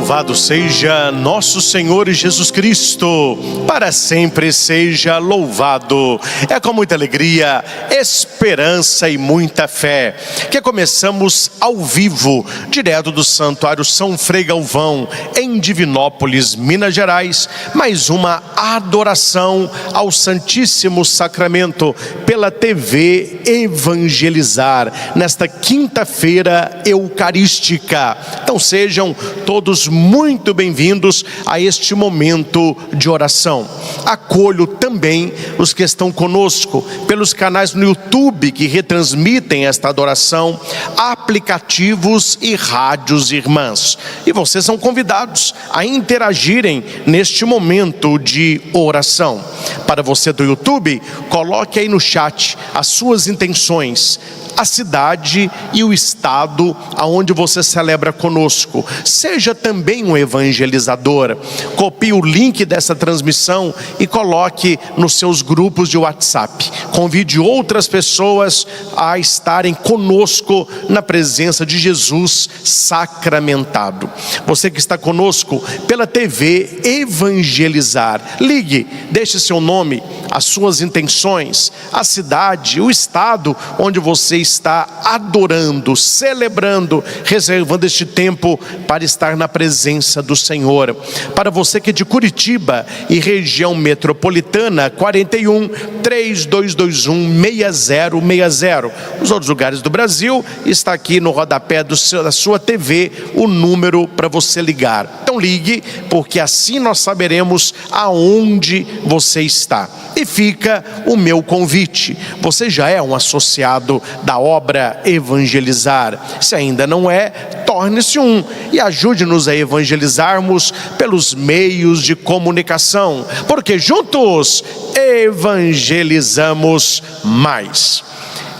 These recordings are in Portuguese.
Louvado seja nosso Senhor Jesus Cristo, para sempre seja louvado. É com muita alegria, esperança e muita fé que começamos ao vivo, direto do Santuário São Frei Galvão, em Divinópolis, Minas Gerais, mais uma adoração ao Santíssimo Sacramento pela TV Evangelizar, nesta quinta-feira eucarística. Então sejam todos muito bem-vindos a este momento de oração. Acolho também os que estão conosco pelos canais no YouTube que retransmitem esta adoração, aplicativos e rádios irmãs. E vocês são convidados a interagirem neste momento de oração. Para você do YouTube, coloque aí no chat as suas intenções, a cidade e o estado aonde você celebra conosco. Seja também um evangelizador. Copie o link dessa transmissão e coloque nos seus grupos de WhatsApp. Convide outras pessoas a estarem conosco na presença de Jesus sacramentado. Você que está conosco pela TV Evangelizar, ligue, deixe seu nome, as suas intenções, a cidade, o estado onde você está adorando, celebrando, reservando este tempo para estar na presença do Senhor. Para você que é de Curitiba e região metropolitana, 41 3221 6060. Os outros lugares do Brasil, está aqui no rodapé da sua TV o número para você ligar. Então ligue, porque assim nós saberemos aonde você está. E fica o meu convite. Você já é um associado da obra Evangelizar? Se ainda não é, torne-se um e ajude-nos a evangelizarmos pelos meios de comunicação, porque juntos evangelizamos mais.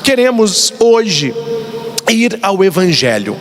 Queremos hoje ir ao Evangelho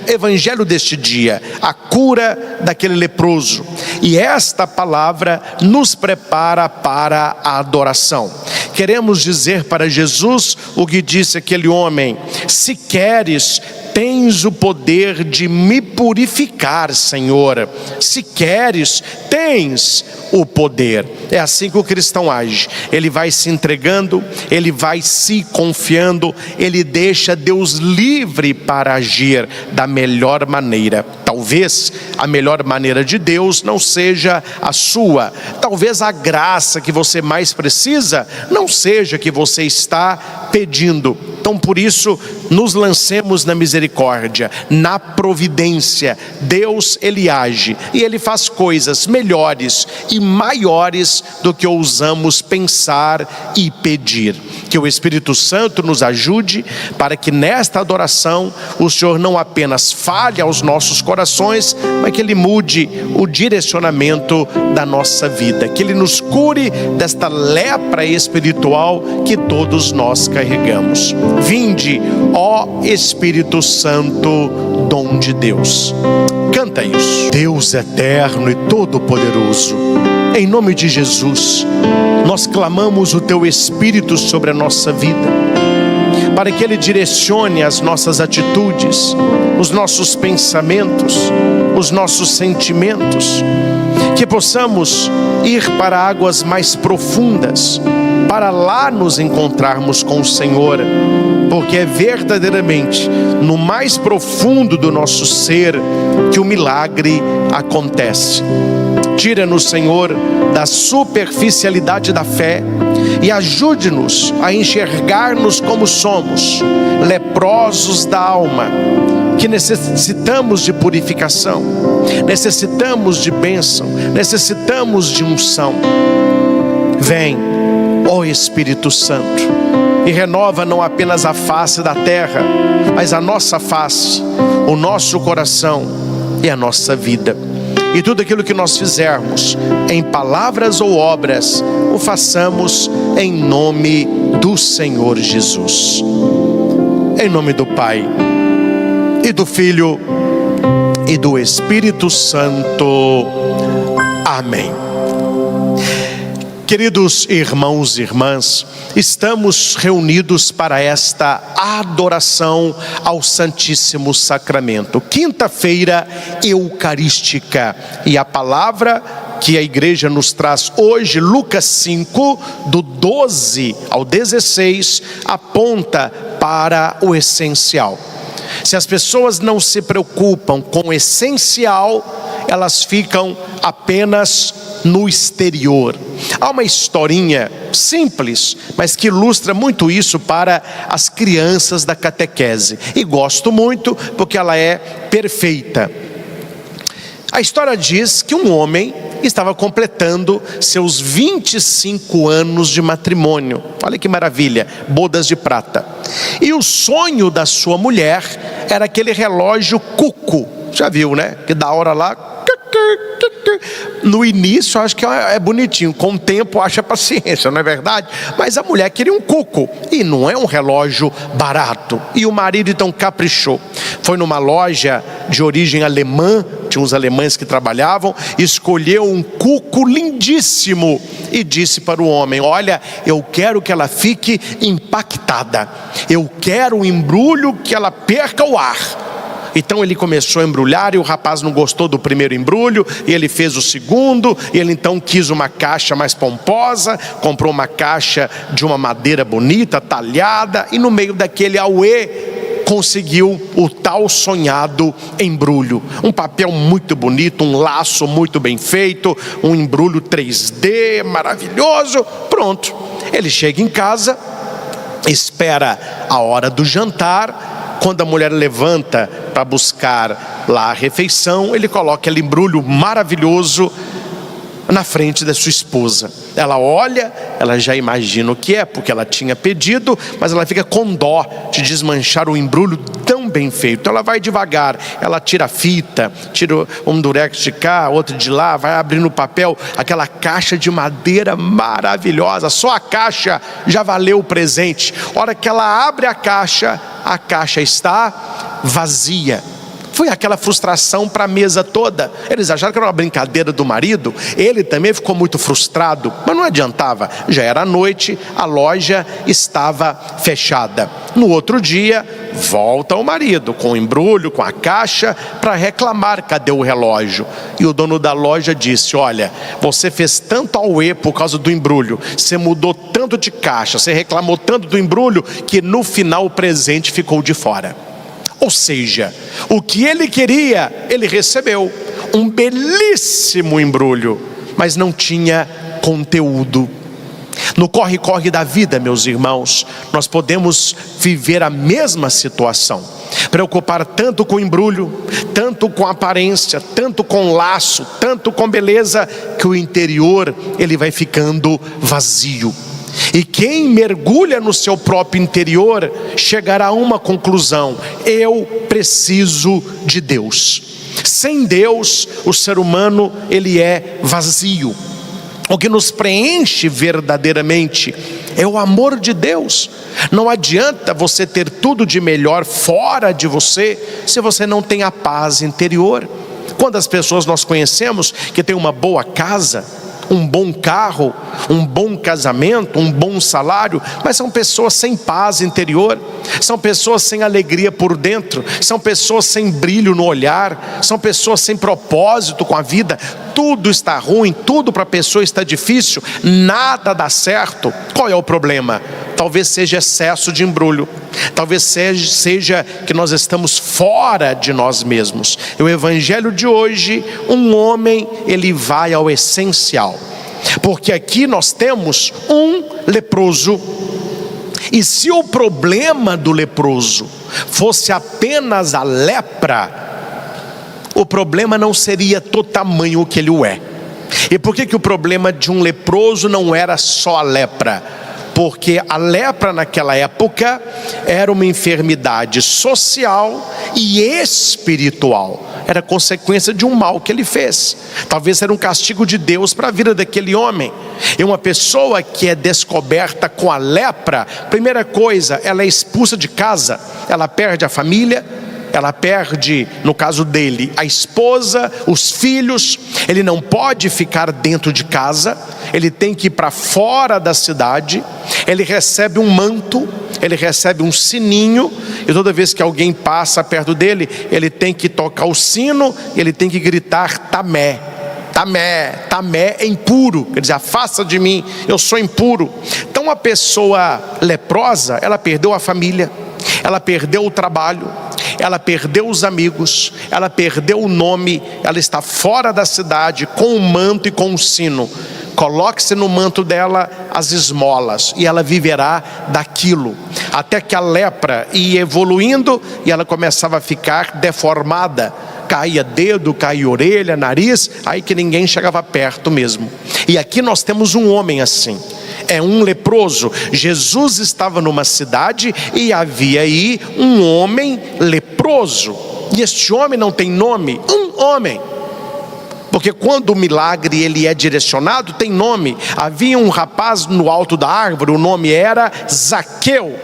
deste dia, a cura daquele leproso. E esta palavra nos prepara para a adoração. Queremos dizer para Jesus o que disse aquele homem: se queres, tens o poder de me purificar, Senhor. Se queres, tens o poder. É assim que o cristão age. Ele vai se entregando, ele vai se confiando, ele deixa Deus livre para agir da melhor maneira. Talvez a melhor maneira de Deus não seja a sua. Talvez a graça que você mais precisa não seja a que você está pedindo. Então por isso nos lancemos na misericórdia, na providência. Deus, ele age e ele faz coisas melhores e maiores do que ousamos pensar e pedir. Que o Espírito Santo nos ajude para que nesta adoração o Senhor não apenas fale aos nossos corações, mas que ele mude o direcionamento da nossa vida, que ele nos cure desta lepra espiritual que todos nós carregamos. Vinde, ó Espírito Santo, dom de Deus. Canta isso. Deus eterno e todo-poderoso, em nome de Jesus, nós clamamos o Teu Espírito sobre a nossa vida, para que Ele direcione as nossas atitudes, os nossos pensamentos, os nossos sentimentos, que possamos ir para águas mais profundas, para lá nos encontrarmos com o Senhor, porque é verdadeiramente no mais profundo do nosso ser que o milagre acontece. Tira-nos, Senhor, da superficialidade da fé e ajude-nos a enxergar-nos como somos, leprosos da alma, que necessitamos de purificação, necessitamos de bênção, necessitamos de unção. Vem, ó Espírito Santo, e renova não apenas a face da terra, mas a nossa face, o nosso coração e a nossa vida. E tudo aquilo que nós fizermos, em palavras ou obras, o façamos em nome do Senhor Jesus. Em nome do Pai, e do Filho, e do Espírito Santo. Amém. Queridos irmãos e irmãs, estamos reunidos para esta adoração ao Santíssimo Sacramento. Quinta-feira eucarística, e a palavra que a igreja nos traz hoje, Lucas 5, do 12 ao 16, aponta para o essencial. Se as pessoas não se preocupam com o essencial, elas ficam apenas no exterior. Há uma historinha simples, mas que ilustra muito isso para as crianças da catequese, e gosto muito porque ela é perfeita. A história diz que um homem estava completando seus 25 anos de matrimônio. Olha que maravilha, bodas de prata. E o sonho da sua mulher era aquele relógio cuco. Já viu, né? Que da hora lá. No início acho que é bonitinho, com o tempo acha paciência, não é verdade? Mas a mulher queria um cuco, e não é um relógio barato. E o marido então caprichou. Foi numa loja de origem alemã, tinha uns alemães que trabalhavam, escolheu um cuco lindíssimo e disse para o homem: olha, eu quero que ela fique impactada, eu quero um embrulho que ela perca o ar. Então ele começou a embrulhar, e o rapaz não gostou do primeiro embrulho, e ele fez o segundo, e ele então quis uma caixa mais pomposa, comprou uma caixa de uma madeira bonita, talhada, e no meio daquele auê, conseguiu o tal sonhado embrulho. Um papel muito bonito, um laço muito bem feito, um embrulho 3D maravilhoso, pronto. Ele chega em casa, espera a hora do jantar. Quando a mulher levanta para buscar lá a refeição, ele coloca aquele embrulho maravilhoso na frente da sua esposa. Ela olha, ela já imagina o que é, porque ela tinha pedido, mas ela fica com dó de desmanchar o embrulho tão bem feito. Ela vai devagar, ela tira a fita, tira um durex de cá, outro de lá, vai abrindo o papel, aquela caixa de madeira maravilhosa. Só a caixa já valeu o presente. A hora que ela abre a caixa está vazia. Foi aquela frustração para a mesa toda. Eles acharam que era uma brincadeira do marido. Ele também ficou muito frustrado, mas não adiantava. Já era noite, a loja estava fechada. No outro dia, volta o marido com o embrulho, com a caixa, para reclamar: cadê o relógio? E o dono da loja disse: olha, você fez tanto auê por causa do embrulho, você mudou tanto de caixa, você reclamou tanto do embrulho, que no final o presente ficou de fora. Ou seja, o que ele queria, ele recebeu. Um belíssimo embrulho, mas não tinha conteúdo. No corre-corre da vida, meus irmãos, nós podemos viver a mesma situação. Preocupar tanto com embrulho, tanto com aparência, tanto com laço, tanto com beleza, que o interior ele vai ficando vazio. E quem mergulha no seu próprio interior chegará a uma conclusão: eu preciso de Deus. Sem Deus, o ser humano ele é vazio. O que nos preenche verdadeiramente é o amor de Deus. Não adianta você ter tudo de melhor fora de você, se você não tem a paz interior. Quantas pessoas nós conhecemos que tem uma boa casa, um bom carro, um bom casamento, um bom salário, mas são pessoas sem paz interior, são pessoas sem alegria por dentro, são pessoas sem brilho no olhar, são pessoas sem propósito com a vida. Tudo está ruim, tudo para a pessoa está difícil, nada dá certo. Qual é o problema? Talvez seja excesso de embrulho, talvez seja que nós estamos fora de nós mesmos. E o evangelho de hoje, um homem, ele vai ao essencial, porque aqui nós temos um leproso. E se o problema do leproso fosse apenas a lepra, o problema não seria do tamanho que ele o é. E por que o problema de um leproso não era só a lepra? Porque a lepra naquela época era uma enfermidade social e espiritual. Era consequência de um mal que ele fez. Talvez era um castigo de Deus para a vida daquele homem. E uma pessoa que é descoberta com a lepra, primeira coisa, ela é expulsa de casa, ela perde a família, ela perde, no caso dele, a esposa, os filhos. Ele não pode ficar dentro de casa, ele tem que ir para fora da cidade. Ele recebe um manto, ele recebe um sininho, e toda vez que alguém passa perto dele, ele tem que tocar o sino, e ele tem que gritar Tamé. Tamé, Tamé é impuro, quer dizer, afasta de mim, eu sou impuro. Então a pessoa leprosa, ela perdeu a família, ela perdeu o trabalho, ela perdeu os amigos, ela perdeu o nome, ela está fora da cidade com o manto e com o sino. Coloque-se no manto dela as esmolas e ela viverá daquilo, até que a lepra ia evoluindo e ela começava a ficar deformada. Caía dedo, caía orelha, nariz, aí que ninguém chegava perto mesmo. E aqui nós temos um homem assim, é um leproso. Jesus estava numa cidade e havia aí um homem leproso, e este homem não tem nome, um homem, porque quando o milagre ele é direcionado, tem nome. Havia um rapaz no alto da árvore, o nome era Zaqueu.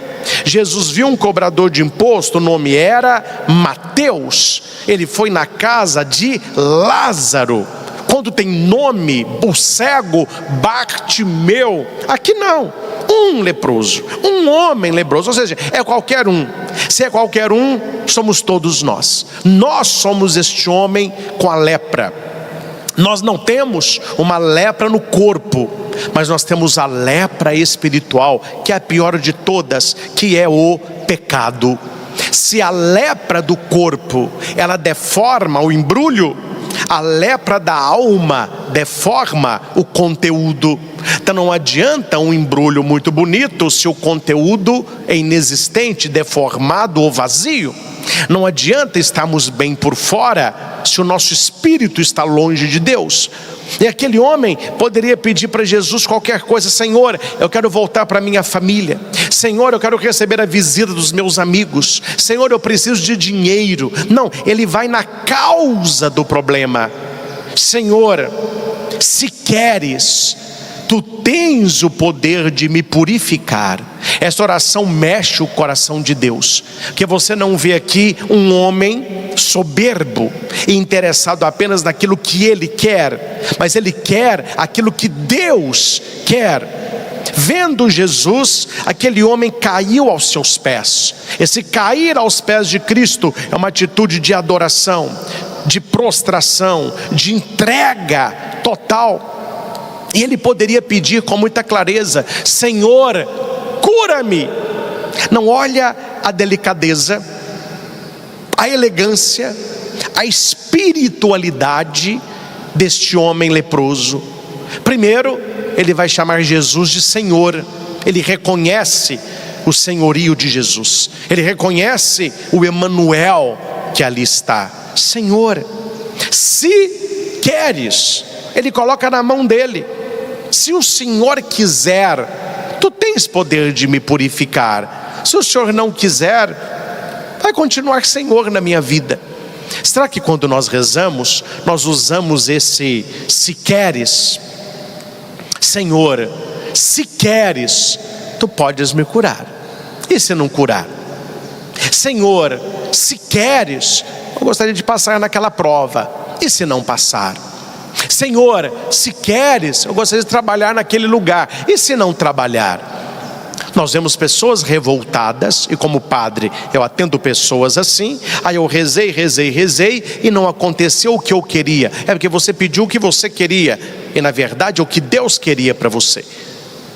Jesus viu um cobrador de imposto, o nome era Mateus. Ele foi na casa de Lázaro. Quando tem nome, o cego Bartimeu. Aqui não, um leproso, um homem leproso, ou seja, é qualquer um. Se é qualquer um, somos todos nós. Nós somos este homem com a lepra. Nós não temos uma lepra no corpo, mas nós temos a lepra espiritual, que é a pior de todas, que é o pecado. Se a lepra do corpo, ela deforma o embrulho, a lepra da alma deforma o conteúdo. Então não adianta um embrulho muito bonito se o conteúdo é inexistente, deformado ou vazio. Não adianta estarmos bem por fora se o nosso espírito está longe de Deus. E aquele homem poderia pedir para Jesus qualquer coisa: Senhor, eu quero voltar para minha família. Senhor, eu quero receber a visita dos meus amigos. Senhor, eu preciso de dinheiro. Não, ele vai na causa do problema. Senhor, se queres, tu tens o poder de me purificar. Essa oração mexe o coração de Deus, porque você não vê aqui um homem soberbo e interessado apenas naquilo que ele quer, mas ele quer aquilo que Deus quer. Vendo Jesus, aquele homem caiu aos seus pés. Esse cair aos pés de Cristo é uma atitude de adoração, de prostração, de entrega total. E ele poderia pedir com muita clareza: Senhor, cura-me. Não olha a delicadeza, a elegância, a espiritualidade deste homem leproso. Primeiro, ele vai chamar Jesus de Senhor. Ele reconhece o senhorio de Jesus, ele reconhece o Emanuel que ali está. Senhor, se queres, ele coloca na mão dele: se o Senhor quiser, tu tens poder de me purificar. Se o Senhor não quiser, vai continuar Senhor na minha vida. Será que quando nós rezamos, nós usamos esse se queres? Senhor, se queres, tu podes me curar. E se não curar? Senhor, se queres, eu gostaria de passar naquela prova. E se não passar? Senhor, se queres, eu gostaria de trabalhar naquele lugar. E se não trabalhar? Nós vemos pessoas revoltadas, e como padre eu atendo pessoas assim. Aí eu rezei e não aconteceu o que eu queria. É porque você pediu o que você queria, e na verdade é o que Deus queria para você.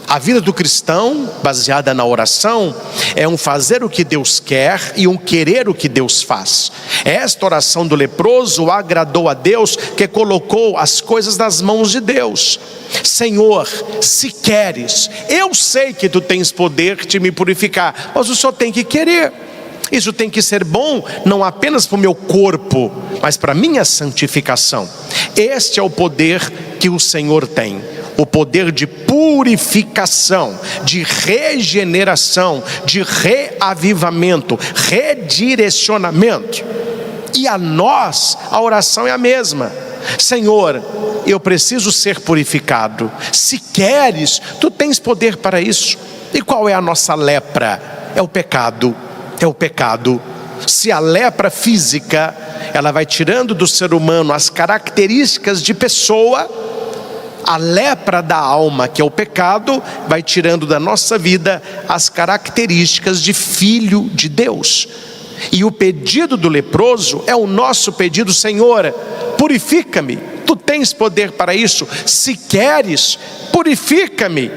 A vida do cristão, baseada na oração, é um fazer o que Deus quer e um querer o que Deus faz. Esta oração do leproso agradou a Deus, que colocou as coisas nas mãos de Deus. Senhor, se queres, eu sei que tu tens poder de me purificar, mas o Senhor tem que querer. Isso tem que ser bom, não apenas para o meu corpo, mas para a minha santificação. Este é o poder que o Senhor tem. O poder de purificação, de regeneração, de reavivamento, redirecionamento. E a nós, a oração é a mesma. Senhor, eu preciso ser purificado. Se queres, tu tens poder para isso. E qual é a nossa lepra? É o pecado. É o pecado. Se a lepra física, ela vai tirando do ser humano as características de pessoa, a lepra da alma, que é o pecado, vai tirando da nossa vida as características de filho de Deus. E o pedido do leproso é o nosso pedido: Senhor, purifica-me, tu tens poder para isso, se queres, purifica-me.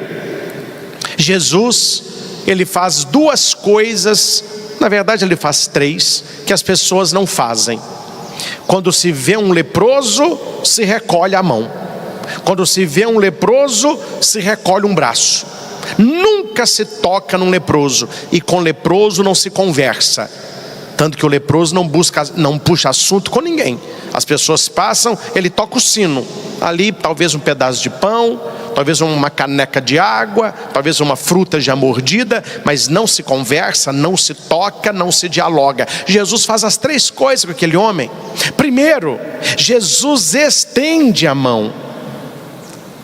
Jesus, ele faz duas coisas, na verdade ele faz três, que as pessoas não fazem. Quando se vê um leproso, se recolhe a mão. Quando se vê um leproso, se recolhe um braço. Nunca se toca num leproso, e com leproso não se conversa. Tanto que o leproso não puxa assunto com ninguém. As pessoas passam, ele toca o sino. Ali talvez um pedaço de pão, talvez uma caneca de água, talvez uma fruta já mordida, mas não se conversa, não se toca, não se dialoga. Jesus faz as três coisas com aquele homem. Primeiro, Jesus estende a mão.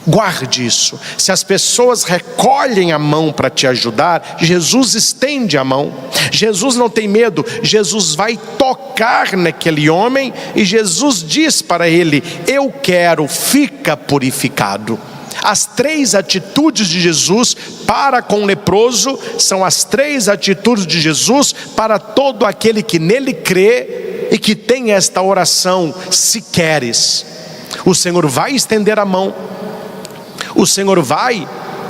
Guarde isso. Se as pessoas recolhem a mão para te ajudar, Jesus estende a mão. Jesus não tem medo. Jesus vai tocar naquele homem e Jesus diz para ele: eu quero, fica purificado. As três atitudes de Jesus para com o leproso são as três atitudes de Jesus para todo aquele que nele crê e que tem esta oração: se queres. O Senhor vai estender a mão, o Senhor vai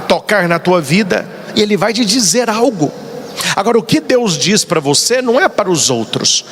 tocar na tua vida e Ele vai te dizer algo. Agora, o que Deus diz para você não é para os outros.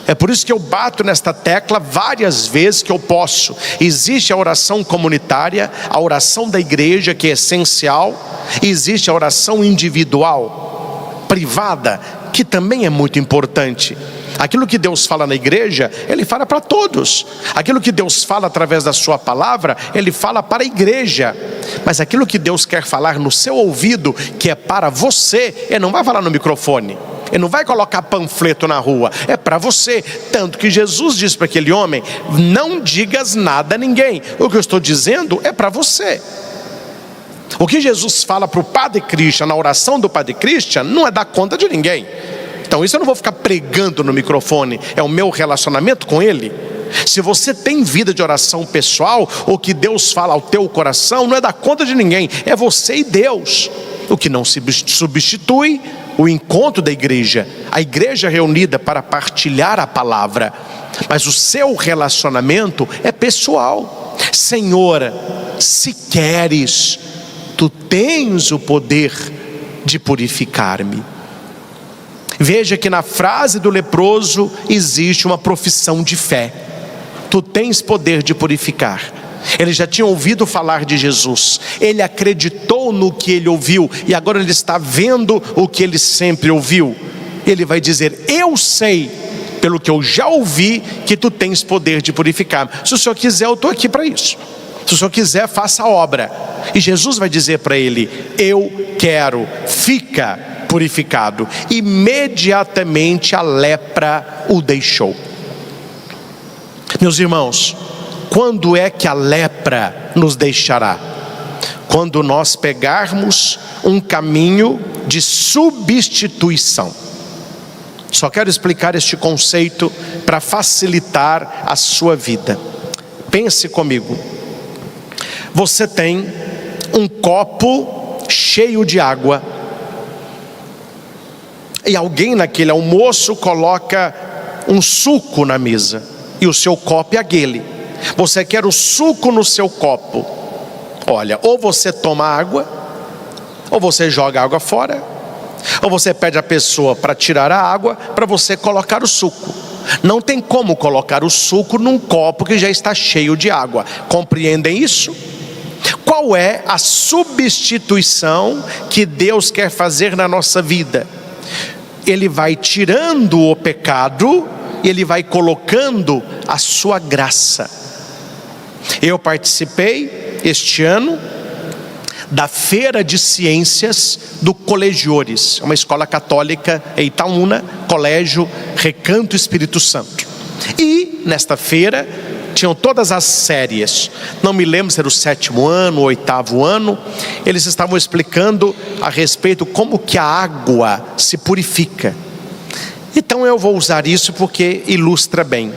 É por isso que eu bato nesta tecla várias vezes que eu posso. Existe a oração comunitária, a oração da igreja, que é essencial. E existe a oração individual, privada, que também é muito importante. Aquilo que Deus fala na igreja, Ele fala para todos. Aquilo que Deus fala através da sua palavra, Ele fala para a igreja. Mas aquilo que Deus quer falar no seu ouvido, que é para você, Ele não vai falar no microfone, Ele não vai colocar panfleto na rua, é para você. Tanto que Jesus disse para aquele homem: não digas nada a ninguém, o que eu estou dizendo é para você. O que Jesus fala para o Padre Christian, na oração do Padre Christian, não é dar conta de ninguém. Então isso eu não vou ficar pregando no microfone, é o meu relacionamento com Ele. Se você tem vida de oração pessoal, o que Deus fala ao teu coração não é dar conta de ninguém, é você e Deus. O que não substitui o encontro da igreja, a igreja reunida para partilhar a palavra, mas o seu relacionamento é pessoal. Senhor, se queres, tu tens o poder de purificar-me. Veja que na frase do leproso existe uma profissão de fé. Tu tens poder de purificar. Ele já tinha ouvido falar de Jesus, ele acreditou no que ele ouviu, e agora ele está vendo o que ele sempre ouviu. Ele vai dizer: eu sei, pelo que eu já ouvi, que tu tens poder de purificar. Se o Senhor quiser, eu estou aqui para isso. Se o Senhor quiser, faça a obra. E Jesus vai dizer para ele: eu quero, fica purificado. Imediatamente a lepra o deixou. Meus irmãos, quando é que a lepra nos deixará? Quando nós pegarmos um caminho de substituição. Só quero explicar este conceito para facilitar a sua vida. Pense comigo. Você tem um copo cheio de água, e alguém naquele almoço coloca um suco na mesa, e o seu copo é aquele. Você quer o suco no seu copo. Olha, ou você toma água, ou você joga a água fora, ou você pede a pessoa para tirar a água para você colocar o suco. Não tem como colocar o suco num copo que já está cheio de água. Compreendem isso? Qual é a substituição que Deus quer fazer na nossa vida? Ele vai tirando o pecado e Ele vai colocando a sua graça. Eu participei este ano da Feira de Ciências do Colegiores, uma escola católica em Itaúna, Colégio Recanto Espírito Santo. E nesta feira tinham todas as séries, não me lembro se era o 7º ano, o 8º ano. Eles estavam explicando a respeito como que a água se purifica. Então eu vou usar isso porque ilustra bem.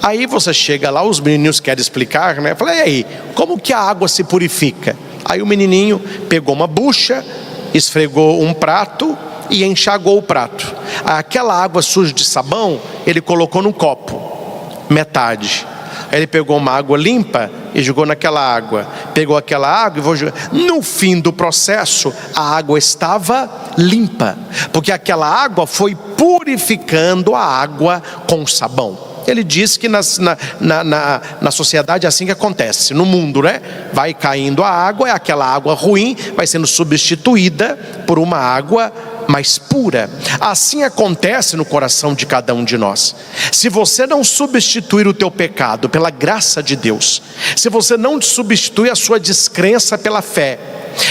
Aí você chega lá, os menininhos querem explicar, né? Falei, e aí, como que a água se purifica? Aí o menininho pegou uma bucha, esfregou um prato e enxagou o prato. Aquela água suja de sabão, ele colocou num copo, metade. Aí ele pegou uma água limpa e jogou naquela água. Pegou aquela água e vou jogar. No fim do processo, a água estava limpa, porque aquela água foi purificando a água com sabão. Ele diz que na sociedade é assim que acontece, no mundo, né? Vai caindo a água, aquela água ruim vai sendo substituída por uma água mais pura. Assim acontece no coração de cada um de nós. Se você não substituir o teu pecado pela graça de Deus, se você não substituir a sua descrença pela fé,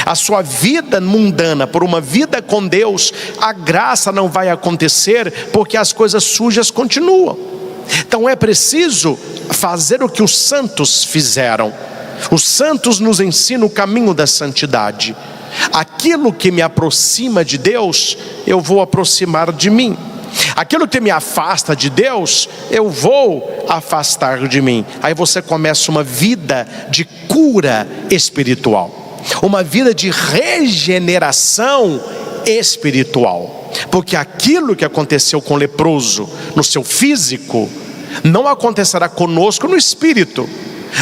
a sua vida mundana por uma vida com Deus, a graça não vai acontecer, porque as coisas sujas continuam. Então é preciso fazer o que os santos fizeram. Os santos nos ensinam o caminho da santidade. Aquilo que me aproxima de Deus, eu vou aproximar de mim. Aquilo que me afasta de Deus, eu vou afastar de mim. Aí você começa uma vida de cura espiritual, uma vida de regeneração espiritual. Porque aquilo que aconteceu com o leproso no seu físico, não acontecerá conosco no espírito.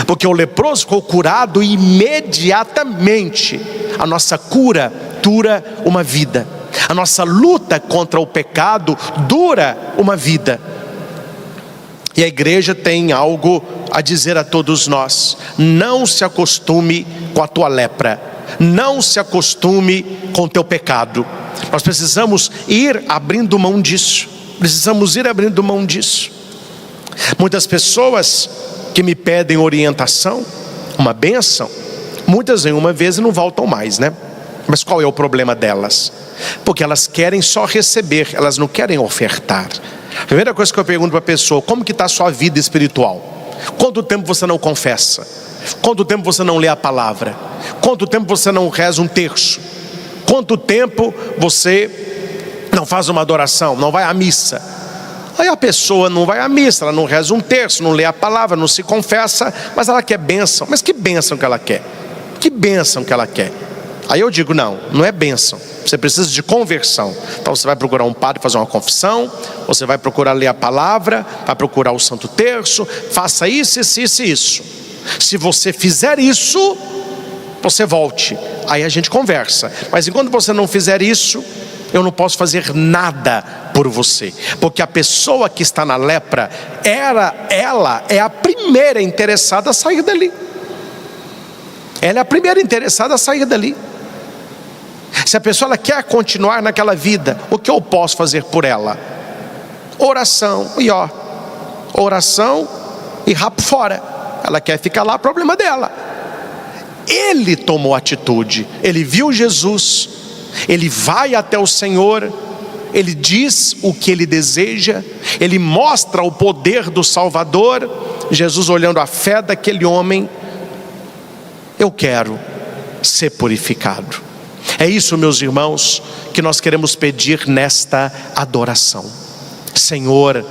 Porque o leproso ficou curado imediatamente. A nossa cura dura uma vida. A nossa luta contra o pecado dura uma vida. E a igreja tem algo a dizer a todos nós: não se acostume com a tua lepra, não se acostume com o teu pecado. Nós precisamos ir abrindo mão disso. Precisamos ir abrindo mão disso. Muitas pessoas que me pedem orientação, uma bênção, muitas vêm uma vez e não voltam mais, né? Mas qual é o problema delas? Porque elas querem só receber, elas não querem ofertar. A primeira coisa que eu pergunto para a pessoa: como que está a sua vida espiritual? Quanto tempo você não confessa? Quanto tempo você não lê a palavra? Quanto tempo você não reza um terço? Quanto tempo você não faz uma adoração, não vai à missa? Aí a pessoa não vai à missa, ela não reza um terço, não lê a palavra, não se confessa, mas ela quer bênção. Mas que bênção que ela quer? Que bênção que ela quer? Aí eu digo, não é bênção, você precisa de conversão. Então você vai procurar um padre fazer uma confissão, você vai procurar ler a palavra, vai procurar o santo terço, faça isso. Se você fizer isso, você volte, aí a gente conversa. Mas enquanto você não fizer isso, eu não posso fazer nada por você. Porque a pessoa que está na lepra, ela é a primeira interessada a sair dali. Ela é a primeira interessada a sair dali. Se a pessoa ela quer continuar naquela vida, o que eu posso fazer por ela? Oração e rapo fora. Ela quer ficar lá, problema dela. Ele tomou atitude, ele viu Jesus, ele vai até o Senhor, ele diz o que ele deseja, ele mostra o poder do Salvador. Jesus, olhando a fé daquele homem: eu quero ser purificado. É isso, meus irmãos, que nós queremos pedir nesta adoração. Senhor,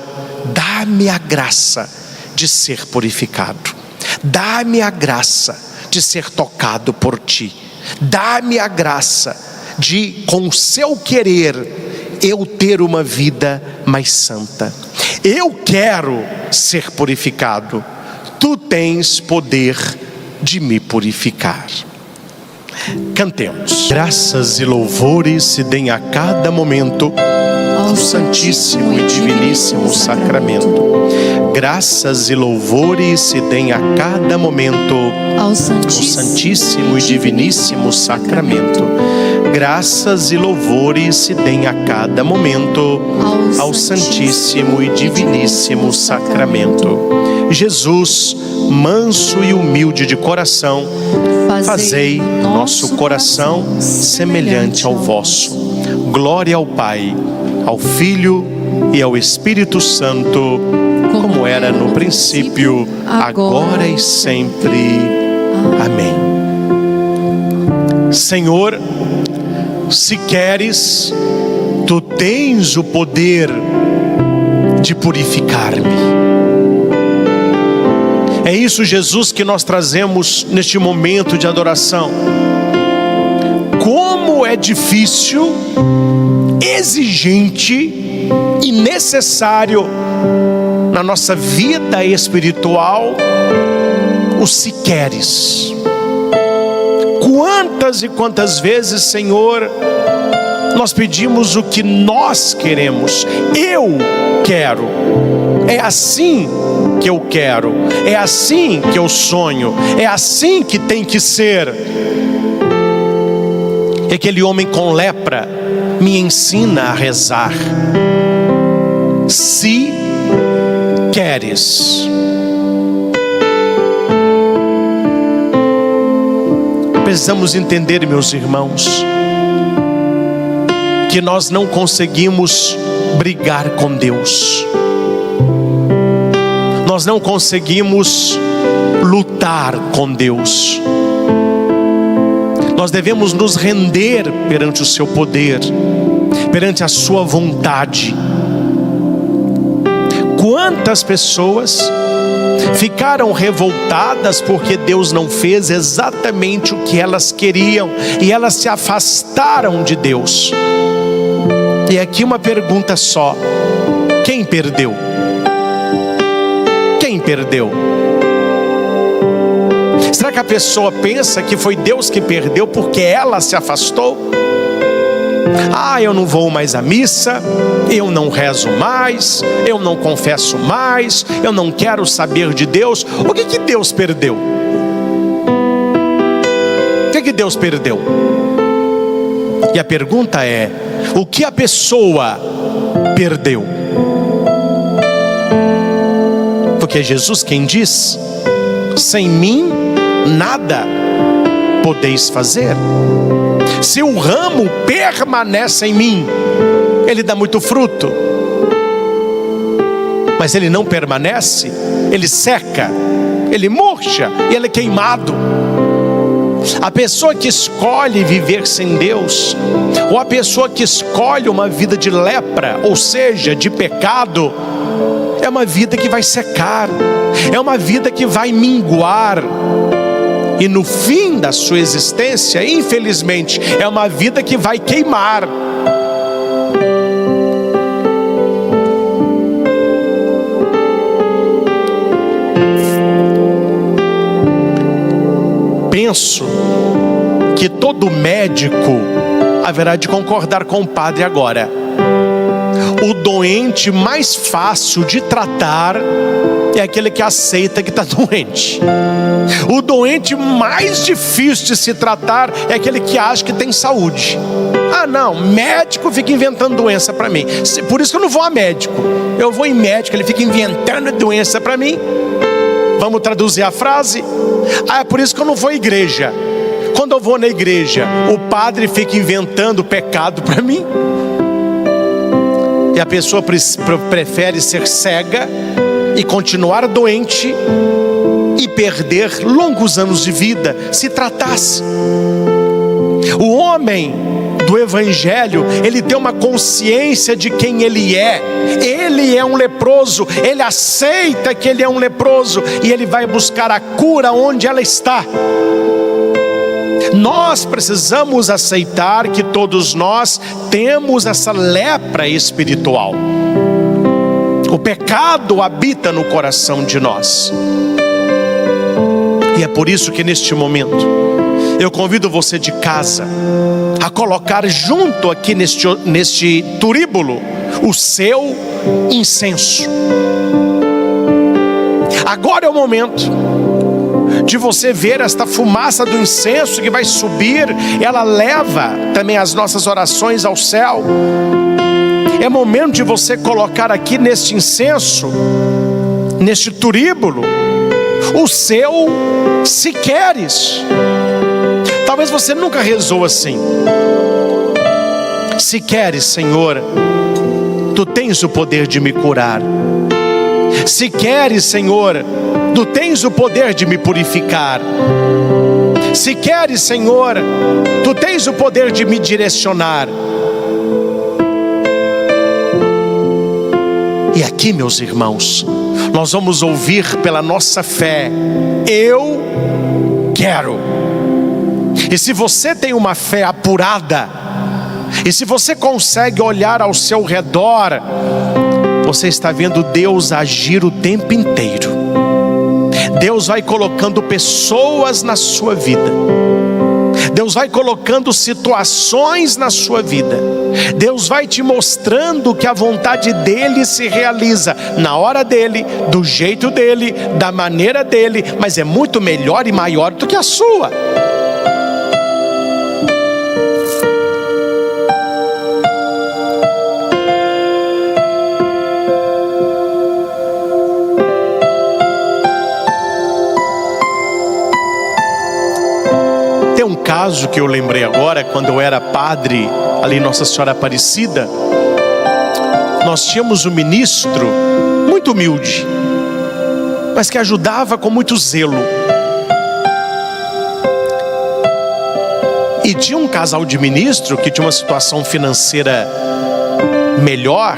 dá-me a graça de ser purificado, dá-me a graça de ser tocado por Ti, dá-me a graça de, com o Seu querer, eu ter uma vida mais santa. Eu quero ser purificado, Tu tens poder de me purificar. Cantemos. Graças e louvores se deem a cada momento ao Santíssimo e Diviníssimo Sacramento. Graças e louvores se deem a cada momento ao Santíssimo e Diviníssimo Sacramento. Graças e louvores se deem a cada momento ao Santíssimo e Diviníssimo Sacramento. Jesus, manso e humilde de coração, fazei nosso coração semelhante ao vosso. Glória ao Pai, ao Filho e ao Espírito Santo, como era no princípio, agora e sempre. Amém. Senhor, se queres, Tu tens o poder de purificar-me. É isso, Jesus, que nós trazemos neste momento de adoração. Como é difícil, exigente e necessário na nossa vida espiritual o se queres. Quantas e quantas vezes, Senhor, nós pedimos o que nós queremos. Eu quero. É assim que eu quero. É assim que eu sonho. É assim que tem que ser. E aquele homem com lepra me ensina a rezar. Se queres. Precisamos entender, meus irmãos, que nós não conseguimos brigar com Deus. Nós não conseguimos lutar com Deus. Nós devemos nos render perante o seu poder, perante a sua vontade. Quantas pessoas ficaram revoltadas porque Deus não fez exatamente o que elas queriam e elas se afastaram de Deus. E aqui uma pergunta só: quem perdeu? Quem perdeu? Será que a pessoa pensa que foi Deus que perdeu porque ela se afastou? Ah, eu não vou mais à missa, eu não rezo mais, eu não confesso mais, eu não quero saber de Deus. O que Deus perdeu? O que Deus perdeu? E a pergunta é: o que a pessoa perdeu? Porque é Jesus quem diz: sem mim nada podeis fazer. Se o ramo permanece em mim, ele dá muito fruto. Mas ele não permanece, ele seca, ele murcha e ele é queimado. A pessoa que escolhe viver sem Deus, ou a pessoa que escolhe uma vida de lepra, ou seja, de pecado, é uma vida que vai secar, é uma vida que vai minguar. E no fim da sua existência, infelizmente, é uma vida que vai queimar. Penso que todo médico haverá de concordar com o padre agora. O doente mais fácil de tratar é aquele que aceita que está doente. O doente mais difícil de se tratar é aquele que acha que tem saúde. Ah não, médico fica inventando doença para mim. Por isso que eu não vou a médico. Eu vou em médico, ele fica inventando doença para mim. Vamos traduzir a frase? Ah, é por isso que eu não vou à igreja. Quando eu vou na igreja, o padre fica inventando pecado para mim. E a pessoa prefere ser cega e continuar doente e perder longos anos de vida se tratasse. O homem do evangelho, ele tem uma consciência de quem ele é. Ele é um leproso, ele aceita que ele é um leproso e ele vai buscar a cura onde ela está. Nós precisamos aceitar que todos nós temos essa lepra espiritual. O pecado habita no coração de nós. E é por isso que neste momento eu convido você de casa a colocar junto aqui neste turíbulo o seu incenso. Agora é o momento de você ver esta fumaça do incenso que vai subir. Ela leva também as nossas orações ao céu. É momento de você colocar aqui neste incenso, neste turíbulo, o seu se queres. Talvez você nunca rezou assim. Se queres, Senhor, tu tens o poder de me curar. Se queres, Senhor, tu tens o poder de me purificar. Se queres, Senhor, tu tens o poder de me direcionar. E aqui, meus irmãos, nós vamos ouvir pela nossa fé: eu quero. E se você tem uma fé apurada, e se você consegue olhar ao seu redor, você está vendo Deus agir o tempo inteiro. Deus vai colocando pessoas na sua vida, Deus vai colocando situações na sua vida, Deus vai te mostrando que a vontade dele se realiza na hora dele, do jeito dele, da maneira dele, mas é muito melhor e maior do que a sua. Um caso que eu lembrei agora, quando eu era padre ali em Nossa Senhora Aparecida, nós tínhamos um ministro muito humilde, mas que ajudava com muito zelo. E tinha um casal de ministro que tinha uma situação financeira melhor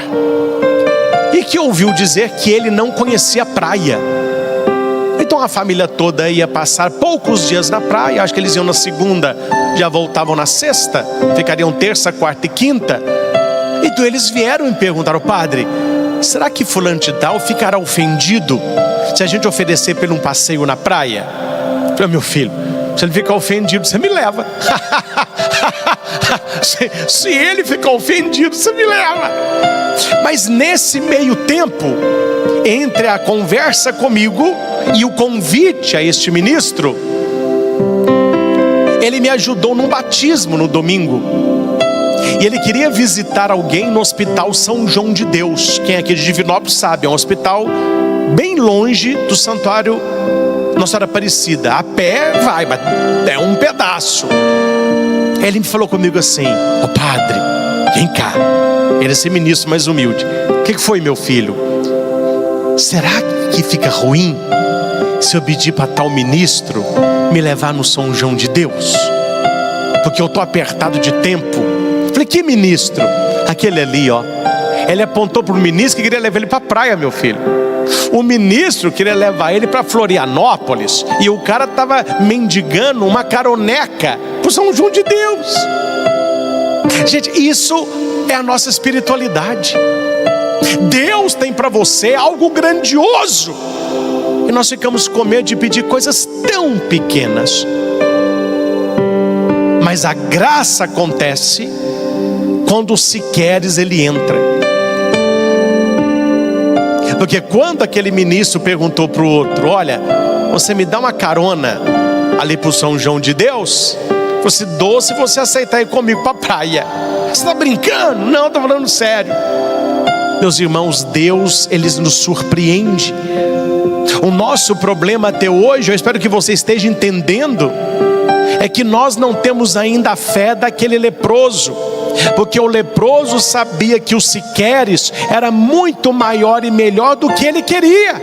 e que ouviu dizer que ele não conhecia a praia. Então a família toda ia passar poucos dias na praia. Acho que eles iam na segunda, já voltavam na sexta, ficariam terça, quarta e quinta. Então eles vieram e perguntaram: padre, será que fulano de tal ficará ofendido se a gente oferecer por um passeio na praia? Eu falei: meu filho, se ele ficar ofendido, você me leva. Se ele ficar ofendido, você me leva. Mas nesse meio tempo, entre a conversa comigo e o convite a este ministro, ele me ajudou num batismo no domingo. E ele queria visitar alguém no Hospital São João de Deus. Quem é aqui de Divinópolis sabe, é um hospital bem longe do Santuário Nossa Senhora Aparecida. A pé vai, mas é um pedaço. Ele me falou comigo assim: ô padre, vem cá. Ele é esse ministro mais humilde. O que foi, meu filho? Será que fica ruim se eu pedir para tal ministro me levar no São João de Deus? Porque eu estou apertado de tempo. Falei: que ministro? Aquele ali, ó. Ele apontou para o ministro que queria levar ele para a praia, meu filho. O ministro queria levar ele para Florianópolis, e o cara estava mendigando uma caroneca para o São João de Deus. Gente, isso é a nossa espiritualidade. Deus tem para você algo grandioso, e nós ficamos com medo de pedir coisas tão pequenas. Mas a graça acontece quando se queres, ele entra. Porque quando aquele ministro perguntou para o outro: olha, você me dá uma carona ali para o São João de Deus? Você dou se você aceitar ir comigo para a praia. Você está brincando? Não, estou falando sério. Meus irmãos, Deus, Ele nos surpreende. O nosso problema até hoje, eu espero que você esteja entendendo, é que nós não temos ainda a fé daquele leproso. Porque o leproso sabia que o se queres era muito maior e melhor do que ele queria.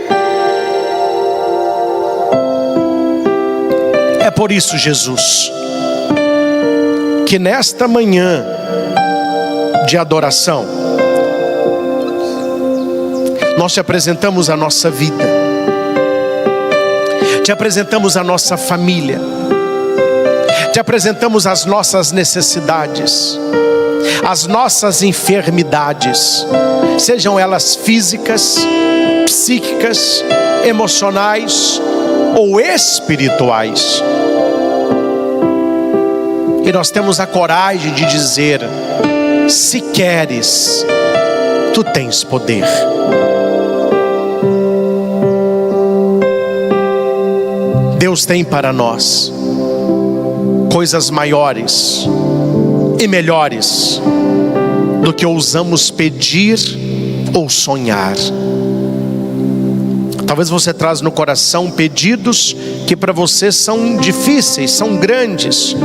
É por isso, Jesus, que nesta manhã de adoração, nós te apresentamos a nossa vida, te apresentamos a nossa família, te apresentamos as nossas necessidades, as nossas enfermidades, sejam elas físicas, psíquicas, emocionais ou espirituais. E nós temos a coragem de dizer: se queres, tu tens poder. Deus tem para nós coisas maiores e melhores do que ousamos pedir ou sonhar. Talvez você traz no coração pedidos que para você são difíceis, são grandes,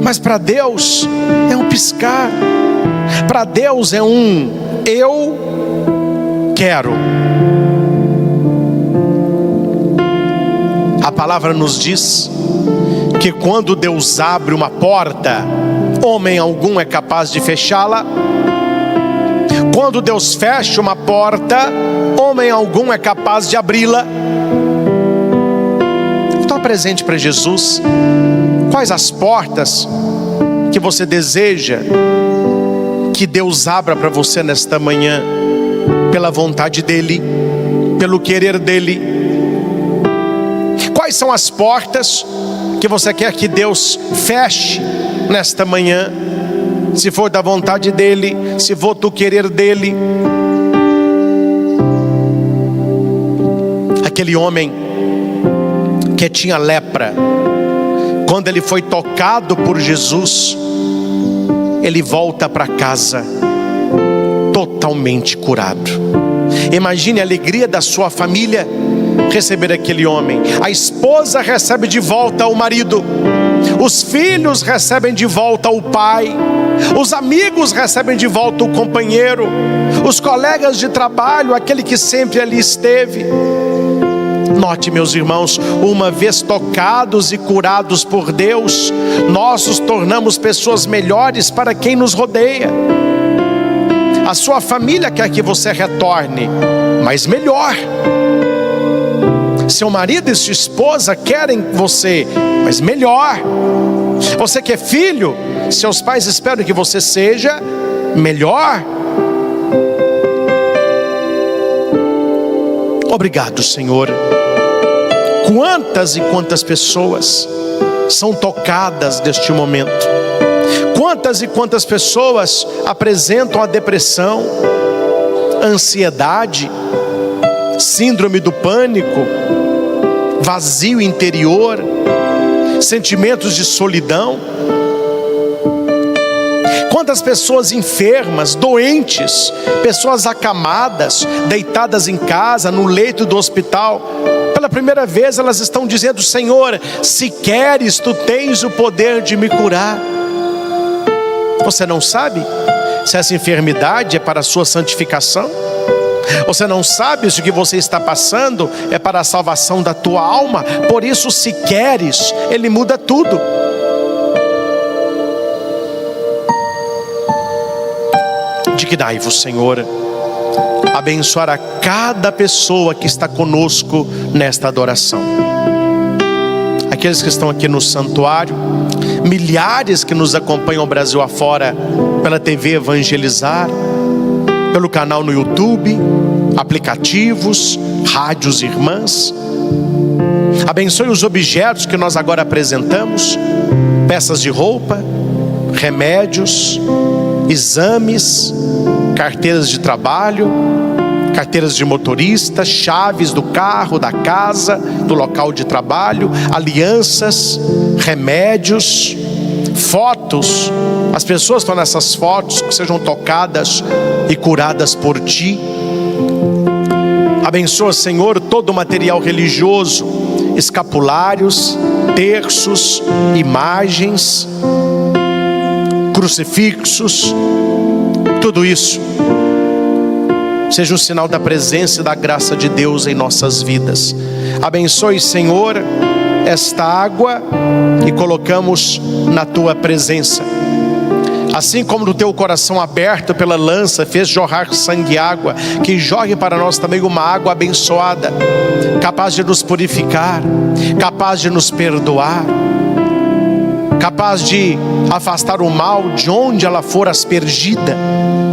mas para Deus é um piscar. Para Deus é um eu quero. A palavra nos diz que quando Deus abre uma porta, homem algum é capaz de fechá-la. Quando Deus fecha uma porta, homem algum é capaz de abri-la. Então apresente para Jesus quais as portas que você deseja que Deus abra para você nesta manhã, pela vontade dEle, pelo querer dEle. Quais são as portas que você quer que Deus feche nesta manhã? Se for da vontade dEle, se for do querer dEle. Aquele homem que tinha lepra, quando ele foi tocado por Jesus, ele volta para casa totalmente curado. Imagine a alegria da sua família receber aquele homem. A esposa recebe de volta o marido, os filhos recebem de volta o pai, os amigos recebem de volta o companheiro, os colegas de trabalho, aquele que sempre ali esteve. Note, meus irmãos, uma vez tocados e curados por Deus, nós nos tornamos pessoas melhores para quem nos rodeia. A sua família quer que você retorne, mas melhor. Seu marido e sua esposa querem você, mas melhor. Você que é filho, seus pais esperam que você seja melhor. Obrigado, Senhor. Quantas e quantas pessoas são tocadas neste momento. Quantas e quantas pessoas apresentam a depressão, a ansiedade, síndrome do pânico, vazio interior, sentimentos de solidão. Quantas pessoas enfermas, doentes, pessoas acamadas, deitadas em casa, no leito do hospital. Pela primeira vez elas estão dizendo: Senhor, se queres, tu tens o poder de me curar. Você não sabe se essa enfermidade é para a sua santificação? Você não sabe se o que você está passando é para a salvação da tua alma? Por isso, se queres, Ele muda tudo. Dignai-vos, Senhor, abençoar a cada pessoa que está conosco nesta adoração. Aqueles que estão aqui no santuário, milhares que nos acompanham Brasil afora pela TV Evangelizar, pelo canal no YouTube, aplicativos, rádios irmãs. Abençoe os objetos que nós agora apresentamos: peças de roupa, remédios, exames, carteiras de trabalho, carteiras de motorista, chaves do carro, da casa, do local de trabalho, alianças, remédios, fotos. As pessoas estão nessas fotos, que sejam tocadas e curadas por Ti. Abençoa, Senhor, todo o material religioso, escapulários, terços, imagens, crucifixos, tudo isso seja um sinal da presença e da graça de Deus em nossas vidas. Abençoe, Senhor, esta água que colocamos na Tua presença. Assim como no Teu coração aberto pela lança fez jorrar sangue e água, que jorre para nós também uma água abençoada, capaz de nos purificar, capaz de nos perdoar, capaz de afastar o mal de onde ela for aspergida,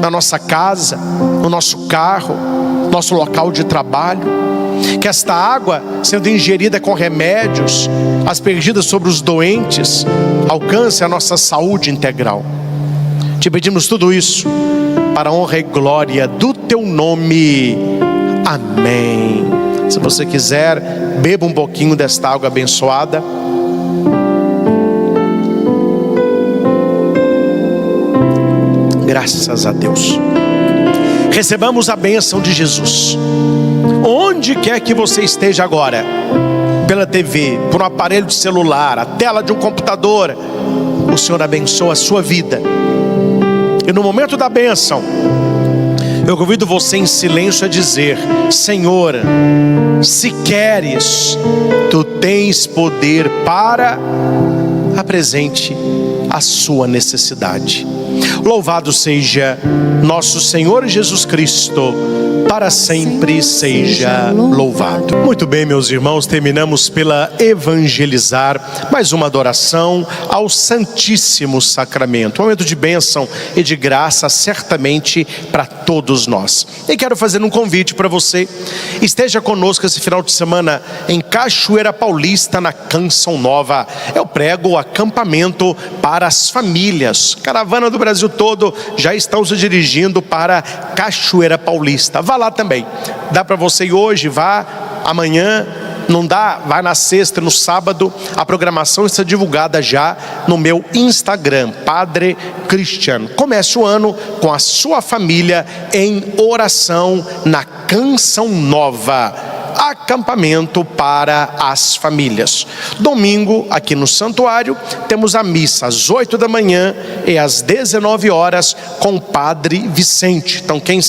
na nossa casa, no nosso carro, nosso local de trabalho. Que esta água, sendo ingerida com remédios, aspergida sobre os doentes, alcance a nossa saúde integral. Te pedimos tudo isso para a honra e glória do Teu nome. Amém. Se você quiser, beba um pouquinho desta água abençoada. Graças a Deus. Recebamos a bênção de Jesus. Onde quer que você esteja agora, pela TV, por um aparelho de celular, a tela de um computador, o Senhor abençoa a sua vida. E no momento da bênção, eu convido você em silêncio a dizer: Senhor, se queres, Tu tens poder para... Apresente a sua necessidade. Louvado seja nosso Senhor Jesus Cristo, para sempre seja louvado. Muito bem, meus irmãos, terminamos pela evangelizar, mais uma adoração ao Santíssimo Sacramento, um momento de bênção e de graça certamente para todos nós. E quero fazer um convite para você, esteja conosco esse final de semana em Cachoeira Paulista, na Canção Nova. Eu prego o acampamento para as famílias. Caravana do Brasil todo já estão se dirigindo para Cachoeira Paulista. Vá lá também, dá para você ir hoje, vá amanhã, não dá, vai na sexta, no sábado. A programação está divulgada já no meu Instagram, Padre Christian. Comece o ano com a sua família em oração na Canção Nova. Acampamento para as famílias. Domingo, aqui no santuário, temos a missa às 8 da manhã e às 19 horas com o Padre Vicente. Então quem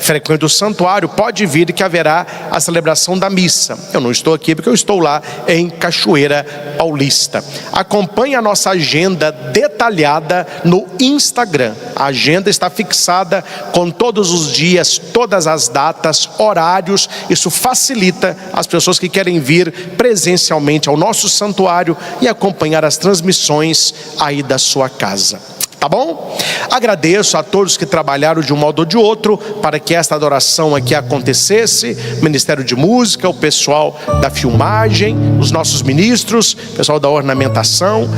frequenta o santuário pode vir, que haverá a celebração da missa. Eu não estou aqui porque eu estou lá em Cachoeira Paulista. Acompanhe a nossa agenda detalhada no Instagram. A agenda está fixada com todos os dias, todas as datas, horários. Isso facilita as pessoas que querem vir presencialmente ao nosso santuário e acompanhar as transmissões aí da sua casa. Tá bom? Agradeço a todos que trabalharam de um modo ou de outro para que esta adoração aqui acontecesse. Ministério de Música, o pessoal da filmagem, os nossos ministros, o pessoal da ornamentação,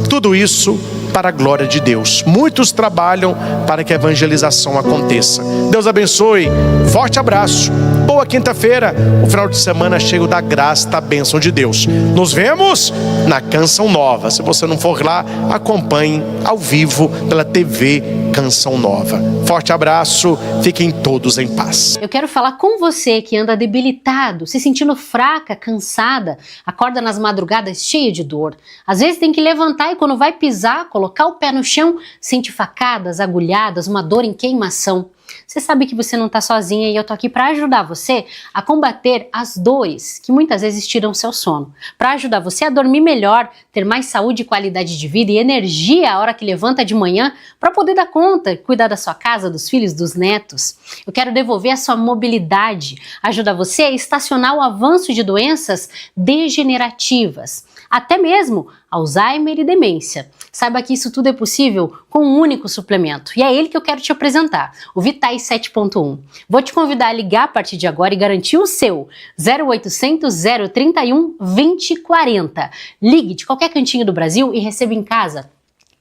tudo isso para a glória de Deus. Muitos trabalham para que a evangelização aconteça. Deus abençoe, forte abraço, boa quinta-feira, o final de semana cheio da graça, da bênção de Deus. Nos vemos na Canção Nova. Se você não for lá, acompanhe ao vivo pela TV Canção Nova. Forte abraço, fiquem todos em paz. Eu quero falar com você que anda debilitado, se sentindo fraca, cansada, acorda nas madrugadas cheia de dor. Às vezes tem que levantar e quando vai pisar, colocar o pé no chão, sente facadas, agulhadas, uma dor em queimação. Você sabe que você não está sozinha e eu tô aqui para ajudar você a combater as dores que muitas vezes tiram seu sono, para ajudar você a dormir melhor, ter mais saúde e qualidade de vida e energia a hora que levanta de manhã para poder dar conta, cuidar da sua casa, dos filhos, dos netos. Eu quero devolver a sua mobilidade, ajudar você a estacionar o avanço de doenças degenerativas, até mesmo Alzheimer e demência. Saiba que isso tudo é possível com um único suplemento. E é ele que eu quero te apresentar, o Vitais 7.1. Vou te convidar a ligar a partir de agora e garantir o seu 0800 031 2040. Ligue de qualquer cantinho do Brasil e receba em casa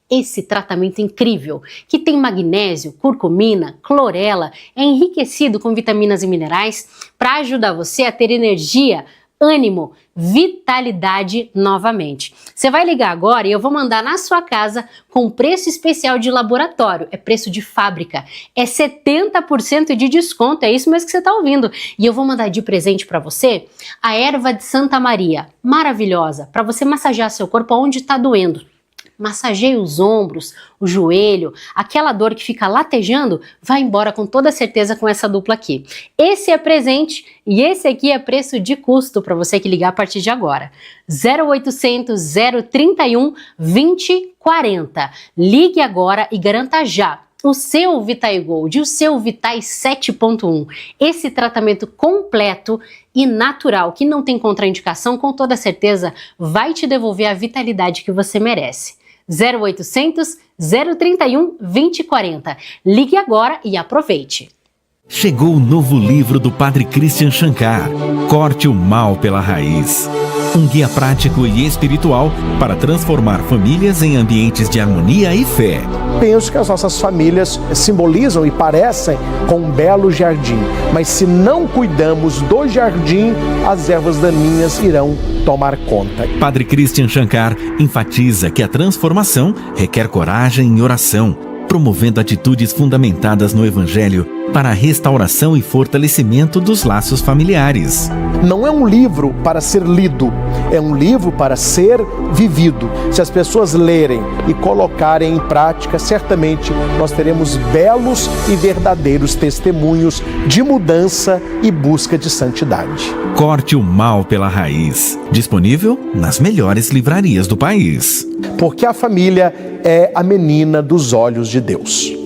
esse tratamento incrível, que tem magnésio, curcumina, clorela, é enriquecido com vitaminas e minerais para ajudar você a ter energia, ânimo, vitalidade novamente. Você vai ligar agora e eu vou mandar na sua casa com preço especial de laboratório, é preço de fábrica, é 70% de desconto, é isso mesmo que você está ouvindo. E eu vou mandar de presente para você a erva de Santa Maria, maravilhosa, para você massagear seu corpo onde está doendo. Massageie os ombros, o joelho, aquela dor que fica latejando, vai embora com toda certeza com essa dupla aqui. Esse é presente e esse aqui é preço de custo para você que ligar a partir de agora. 0800 031 2040. Ligue agora e garanta já o seu VitaiGold e o seu Vitais 7.1. Esse tratamento completo e natural, que não tem contraindicação, com toda certeza vai te devolver a vitalidade que você merece. 0800 031 2040. Ligue agora e aproveite. Chegou o novo livro do Padre Christian Shankar, Corte o Mal pela Raiz. Um guia prático e espiritual para transformar famílias em ambientes de harmonia e fé. Penso que as nossas famílias simbolizam e parecem com um belo jardim, mas se não cuidamos do jardim, as ervas daninhas irão tomar conta. Padre Christian Shankar enfatiza que a transformação requer coragem e oração, promovendo atitudes fundamentadas no Evangelho para a restauração e fortalecimento dos laços familiares. Não é um livro para ser lido, é um livro para ser vivido. Se as pessoas lerem e colocarem em prática, certamente nós teremos belos e verdadeiros testemunhos de mudança e busca de santidade. Corte o Mal pela Raiz. Disponível nas melhores livrarias do país. Porque a família é a menina dos olhos de Deus.